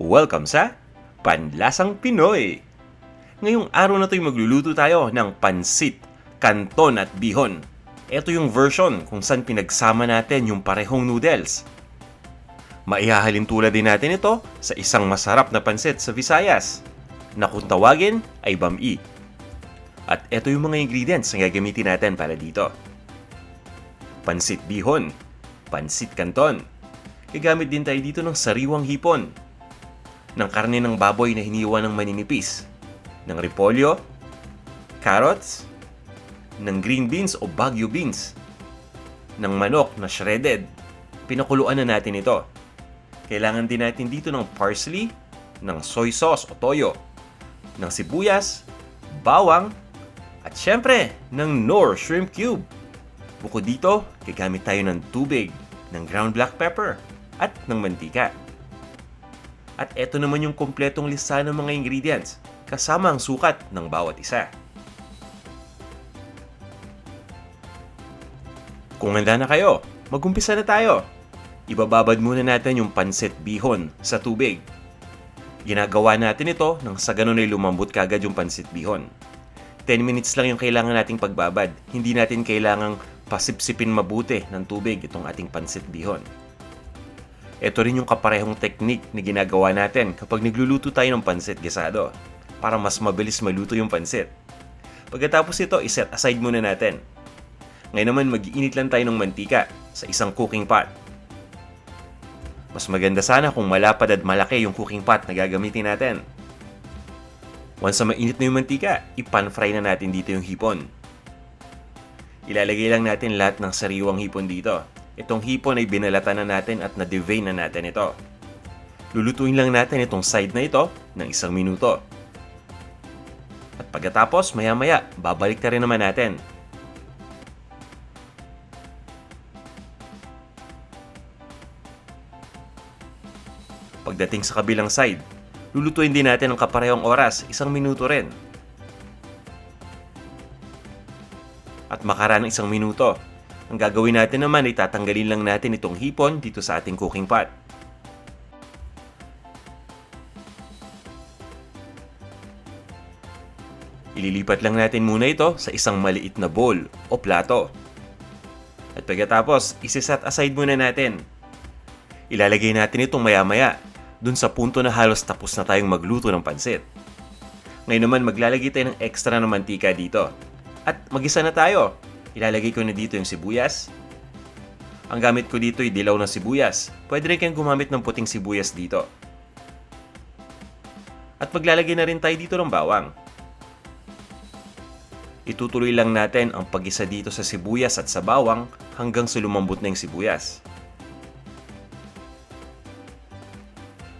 Welcome sa Panlasang Pinoy! Ngayong araw na to'y magluluto tayo ng pansit, canton at bihon. Ito yung version kung saan pinagsama natin yung parehong noodles. Maihahalin tulad din natin ito sa isang masarap na pansit sa Visayas na kung tawagin ay bami. At ito yung mga ingredients na gagamitin natin para dito. Pansit bihon, pansit canton. Gagamit din tayo dito ng sariwang hipon, ng karne ng baboy na hiniwa ng maninipis, ng repolyo, carrots, ng green beans o Baguio beans, ng manok na shredded. Pinakuluan na natin ito. Kailangan din natin dito ng parsley, ng soy sauce o toyo, ng sibuyas, bawang, at syempre, ng Knorr Shrimp Cube. Bukod dito, gagamit tayo ng tubig, ng ground black pepper, at ng mantika. At eto naman yung kompletong lista ng mga ingredients, kasama ang sukat ng bawat isa. Kung handa na kayo, mag-umpisa na tayo. Ibababad muna natin yung pansit bihon sa tubig. Ginagawa natin ito nang sa ganun ay lumambot kagad yung pansit bihon. 10 minutes lang yung kailangan nating pagbabad. Hindi natin kailangang pasipsipin mabuti ng tubig itong ating pansit bihon. Ito rin yung kaparehong technique na ginagawa natin kapag nagluluto tayo ng pansit gisado para mas mabilis maluto yung pansit. Pagkatapos ito, iset aside muna natin. Ngayon naman mag-iinit lang tayo ng mantika sa isang cooking pot. Mas maganda sana kung malapad at malaki yung cooking pot na gagamitin natin. Once na mainit na yung mantika, i-pan fry na natin dito yung hipon. Ilalagay lang natin lahat ng sariwang hipon dito. Itong hipon ay binalatan na natin at na-devein na natin ito. Lulutuin lang natin itong side na ito ng 1 minuto. At pagkatapos, maya-maya, babalik na rin naman natin. Pagdating sa kabilang side, lulutuin din natin ng kaparehong oras, 1 minuto rin. At makaraan ng 1 minuto, ang gagawin natin naman ay tatanggalin lang natin itong hipon dito sa ating cooking pot. Ililipat lang natin muna ito sa isang maliit na bowl o plato. At pagkatapos, isi-set aside muna natin. Ilalagay natin itong maya-maya dun sa punto na halos tapos na tayong magluto ng pansit. Ngayon naman maglalagay tayo ng extra na mantika dito. At magisa na tayo. Ilalagay ko na dito yung sibuyas. Ang gamit ko dito ay dilaw na sibuyas. Pwede rin kayong gumamit ng puting sibuyas dito. At maglalagay na rin tayo dito ng bawang. Itutuloy lang natin ang pag-isa dito sa sibuyas at sa bawang hanggang sa lumambot na yung sibuyas.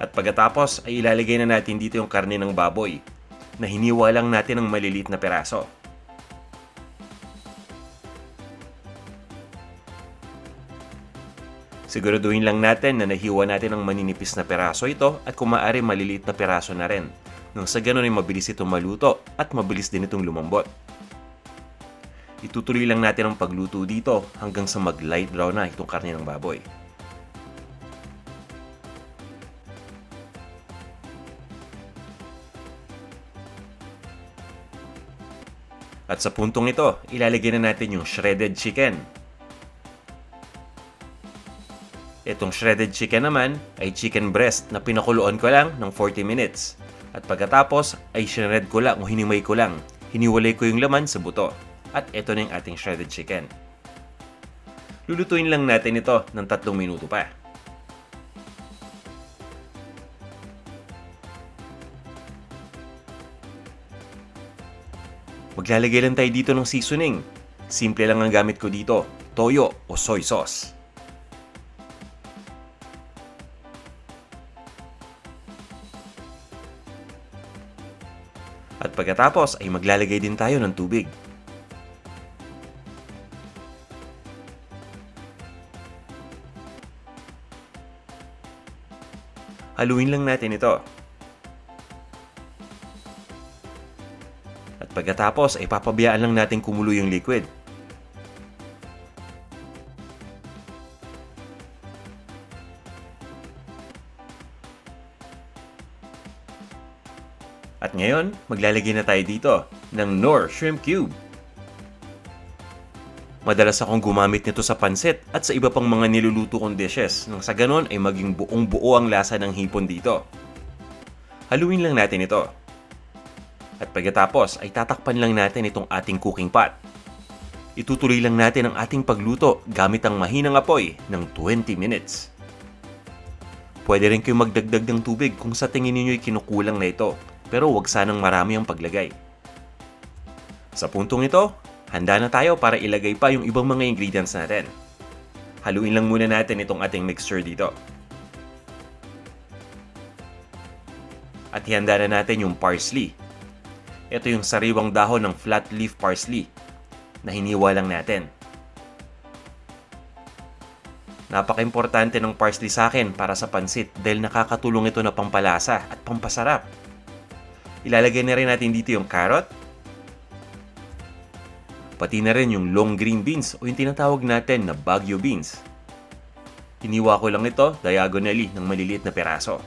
At pagkatapos ay ilalagay na natin dito yung karne ng baboy na hiniwa lang natin ng maliliit na peraso. Siguraduhin lang natin na nahiwa natin ng maninipis na peraso ito at kung maaari maliliit na peraso na rin. Nang sa ganun ay mabilis itong maluto at mabilis din itong lumambot. Itutuloy lang natin ang pagluto dito hanggang sa mag-light brown na itong karne ng baboy. At sa puntong ito, ilalagay na natin yung shredded chicken. Itong shredded chicken naman ay chicken breast na pinakuluan ko lang ng 40 minutes. At pagkatapos ay shred ko lang o hinimay ko lang. Hiniwalay ko yung laman sa buto. At ito na yung ating shredded chicken. Lulutuin lang natin ito ng 3 minuto pa. Maglalagay lang tayo dito ng seasoning. Simple lang ang gamit ko dito, toyo o soy sauce. At pagkatapos ay maglalagay din tayo ng tubig. Haluin lang natin ito. At pagkatapos ay papabayaan lang natin kumulo yung liquid. At ngayon, maglalagay na tayo dito ng Knorr Shrimp Cube. Madalas akong gumamit nito sa pansit at sa iba pang mga niluluto kong dishes nang sa ganon ay maging buong buo ang lasa ng hipon dito. Haluin lang natin ito. At pagkatapos ay tatakpan lang natin itong ating cooking pot. Itutuloy lang natin ang ating pagluto gamit ang mahinang apoy ng 20 minutes. Pwede rin kayong magdagdag ng tubig kung sa tingin ninyo'y kinukulang na ito, pero huwag sanang marami ang paglagay. Sa puntong ito, handa na tayo para ilagay pa yung ibang mga ingredients natin. Haluin lang muna natin itong ating mixture dito. At ihanda na natin yung parsley. Ito yung sariwang dahon ng flat leaf parsley na hiniwa lang natin. Napaka-importante ng parsley sa akin para sa pansit dahil nakakatulong ito na pampalasa at pampasarap. Ilalagay na rin natin dito yung carrot, pati na rin yung long green beans o yung tinatawag natin na Baguio beans. Hiniwa ko lang ito diagonally ng maliliit na peraso.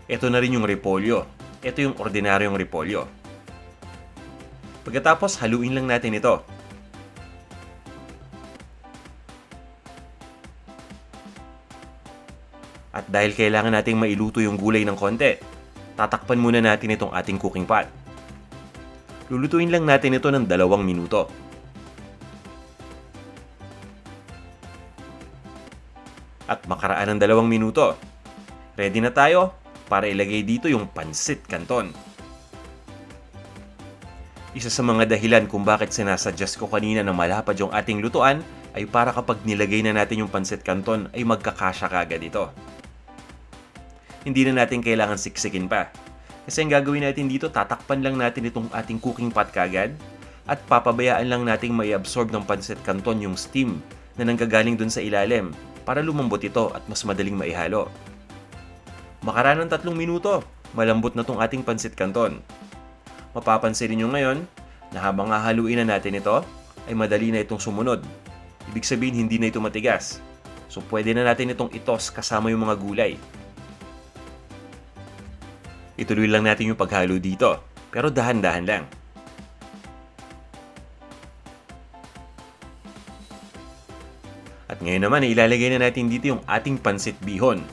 Ito na rin yung repolyo. Ito yung ordinaryong repolyo. Pagkatapos, haluin lang natin ito. At dahil kailangan nating mailuto yung gulay ng konti, tatakpan muna natin itong ating cooking pot. Lulutuin lang natin ito ng 2 minuto. At makaraan ng 2 minuto, ready na tayo para ilagay dito yung pansit canton. Isa sa mga dahilan kung bakit sinasuggest ko kanina na malapad yung ating lutuan ay para kapag nilagay na natin yung pansit canton ay magkakasya kagad ito. Hindi na natin kailangan siksikin pa. Kasi ang gagawin natin dito, tatakpan lang natin itong ating cooking pot kagad at papabayaan lang nating may absorb ng pansit canton yung steam na nanggagaling dun sa ilalim para lumambot ito at mas madaling maihalo. Makaraan ng 3 minuto, malambot na tong ating pansit canton. Mapapansin niyo ngayon na habang hahaluin na natin ito, ay madali na itong sumunod. Ibig sabihin hindi na ito matigas. So pwede na natin itong itos kasama yung mga gulay. Ituloy lang natin yung paghalo dito, pero dahan-dahan lang. At ngayon naman, ilalagay na natin dito yung ating pansit bihon.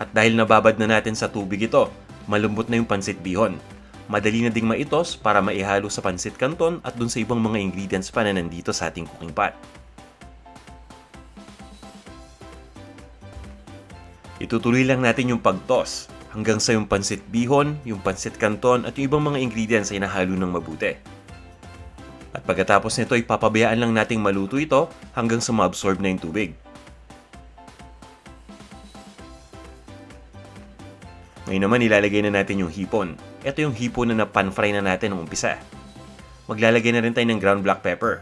At dahil nababad na natin sa tubig ito, malambot na yung pansit bihon. Madali na ding maitos para maihalo sa pansit canton at dun sa ibang mga ingredients pa na nandito sa ating cooking pot. Itutuloy lang natin yung pagtos hanggang sa yung pansit bihon, yung pansit canton at yung ibang mga ingredients ay nahalo ng mabuti. At pagkatapos nito ay papabayaan lang nating maluto ito hanggang sa ma-absorb na yung tubig. Ngayon naman ilalagay na natin yung hipon. Ito yung hipon na pan-fry na natin ng umpisa. Maglalagay na rin tayo ng ground black pepper.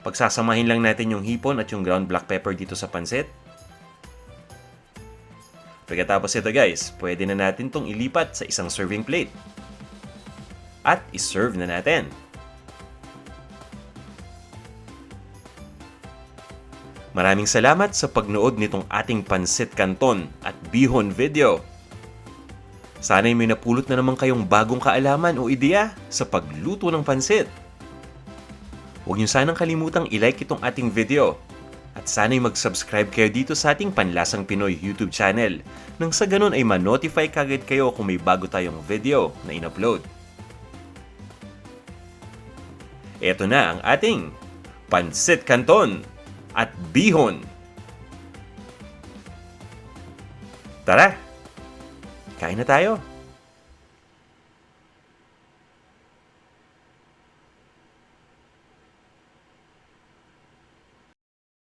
Pagsasamahin lang natin yung hipon at yung ground black pepper dito sa pansit. Pagkatapos ito guys, pwede na natin itong ilipat sa isang serving plate. At iserve na natin. Maraming salamat sa pagnood nitong ating pansit canton at bihon video. Sana'y may napulot na naman kayong bagong kaalaman o ideya sa pagluto ng pansit. Huwag niyo sanang kalimutang i-like itong ating video. At sana'y mag-subscribe kayo dito sa ating Panlasang Pinoy YouTube channel nang sa ganun ay ma-notify kagad kayo kung may bago tayong video na in-upload. Ito na ang ating pansit canton at bihon. Tara, kain na tayo!